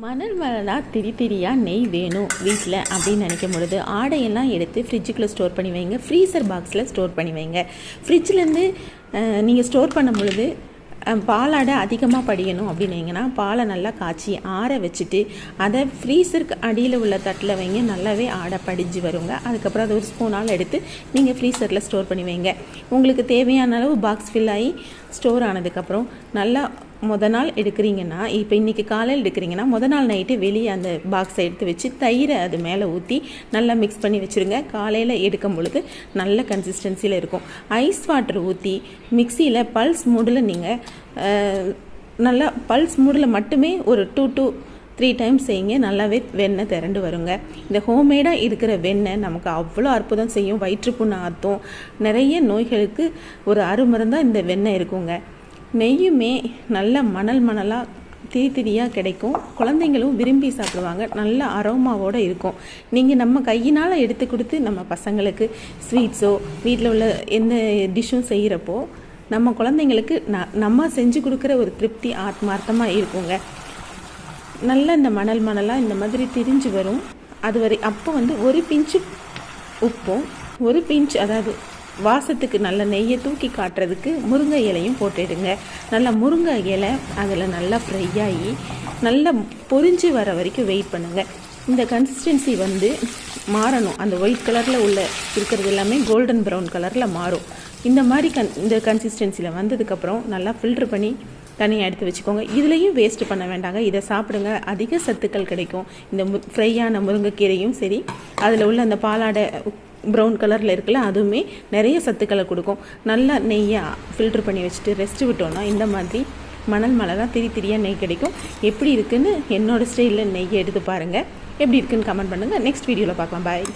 மணல் மணலாக திரி திரியாக நெய் வேணும் வீட்டில் அப்படின்னு நினைக்கும் பொழுது ஆடையெல்லாம் எடுத்து ஃப்ரிட்ஜுக்குள்ளே ஸ்டோர் பண்ணி வைங்க. ஃப்ரீசர் பாக்ஸில் ஸ்டோர் பண்ணி வைங்க. ஃப்ரிட்ஜிலேருந்து நீங்கள் ஸ்டோர் பண்ணும் பொழுது பாலாடை அதிகமாக படியணும் அப்படின்னீங்கன்னா பாலை நல்லா காய்ச்சி ஆற வச்சுட்டு அதை ஃப்ரீசருக்கு அடியில் உள்ள தட்டில் வைங்க. நல்லாவே ஆடை படிஞ்சு வருங்க. அதுக்கப்புறம் அதை ஒரு ஸ்பூனால் எடுத்து நீங்கள் ஃப்ரீசரில் ஸ்டோர் பண்ணி வைங்க. உங்களுக்கு தேவையான அளவு பாக்ஸ் ஃபில் ஆகி ஸ்டோர் ஆனதுக்கப்புறம் நல்லா நாள் எடுக்கிறீங்கன்னா, இப்போ இன்றைக்கி காலையில் எடுக்கிறீங்கன்னா நாள் நைட்டு வெளியே அந்த பாக்ஸை எடுத்து வச்சு தயிரை அது மேலே ஊற்றி நல்லா மிக்ஸ் பண்ணி வச்சுருங்க. காலையில் எடுக்கும் பொழுது நல்ல கன்சிஸ்டன்சியில் இருக்கும். ஐஸ் வாட்டர் ஊற்றி மிக்சியில் பல்ஸ் மூடில் நீங்கள் நல்லா பல்ஸ் மூடில் மட்டுமே ஒரு 2 to 3 டைம்ஸ் செய்யுங்க. நல்லாவே வெண்ணெய் திரண்டு வருங்க. இந்த ஹோம்மேடாக இருக்கிற வெண்ணெய் நமக்கு அவ்வளோ அற்புதம் செய்யும். வயிற்றுப்புண்ணு ஆற்றும். நிறைய நோய்களுக்கு ஒரு அருமருந்தாக இந்த வெண்ணெய் இருக்குங்க. நெய்யுமே நல்ல மணலாக திரியாக கிடைக்கும். குழந்தைங்களும் விரும்பி சாப்பிடுவாங்க. நல்ல அரோமாவோடு இருக்கும். நீங்கள் நம்ம கையினால் எடுத்து கொடுத்து நம்ம பசங்களுக்கு ஸ்வீட்ஸோ வீட்டில் உள்ள எந்த டிஷ்ஷும் செய்கிறப்போ நம்ம குழந்தைங்களுக்கு நம்ம செஞ்சு கொடுக்குற ஒரு திருப்தி ஆத்மார்த்தமாக இருக்குங்க. நல்ல இந்த மணலாக இந்த மாதிரி திரிஞ்சு வரும். அப்போ ஒரு பிஞ்சு உப்பும் ஒரு பிஞ்ச் அதாவது வாசத்துக்கு நல்ல நெய்யை தூக்கி காட்டுறதுக்கு முருங்கை இலையும் போட்டுடுங்க. நல்லா முருங்கை இலை அதில் நல்லா ஃப்ரை ஆகி நல்லா பொரிஞ்சு வர வரைக்கும் வெயிட் பண்ணுங்கள். இந்த கன்சிஸ்டன்சி மாறணும். அந்த ஒயிட் கலரில் இருக்கிறது எல்லாமே கோல்டன் ப்ரௌன் கலரில் மாறும். இந்த மாதிரி இந்த கன்சிஸ்டன்சியில் வந்ததுக்கப்புறம் நல்லா ஃபில்ட்ரு பண்ணி தனியாக எடுத்து வச்சுக்கோங்க. இதுலேயும் வேஸ்ட்டு பண்ண வேண்டாங்க. இதை சாப்பிடுங்க. அதிக சத்துக்கள் கிடைக்கும். இந்த ஃப்ரையான முருங்கைக்கீரையும் சரி, அதில் உள்ள அந்த பாலாடை ப்ரௌன் கலரில் இருக்குல்ல, அதுவுமே நிறைய சத்துக்களை கொடுக்கும். நல்லா நெய்யை ஃபில்ட்ரு பண்ணி வச்சுட்டு ரெஸ்ட்டு விட்டோன்னா இந்த மாதிரி மணலாக திரியாக நெய் கிடைக்கும். எப்படி இருக்குன்னு என்னோடய ஸ்டைலில் நெய்யை எடுத்து பாருங்கள். எப்படி இருக்குன்னு கமெண்ட் பண்ணுங்கள். நெக்ஸ்ட் வீடியோவில் பார்க்கலாம். பாய்.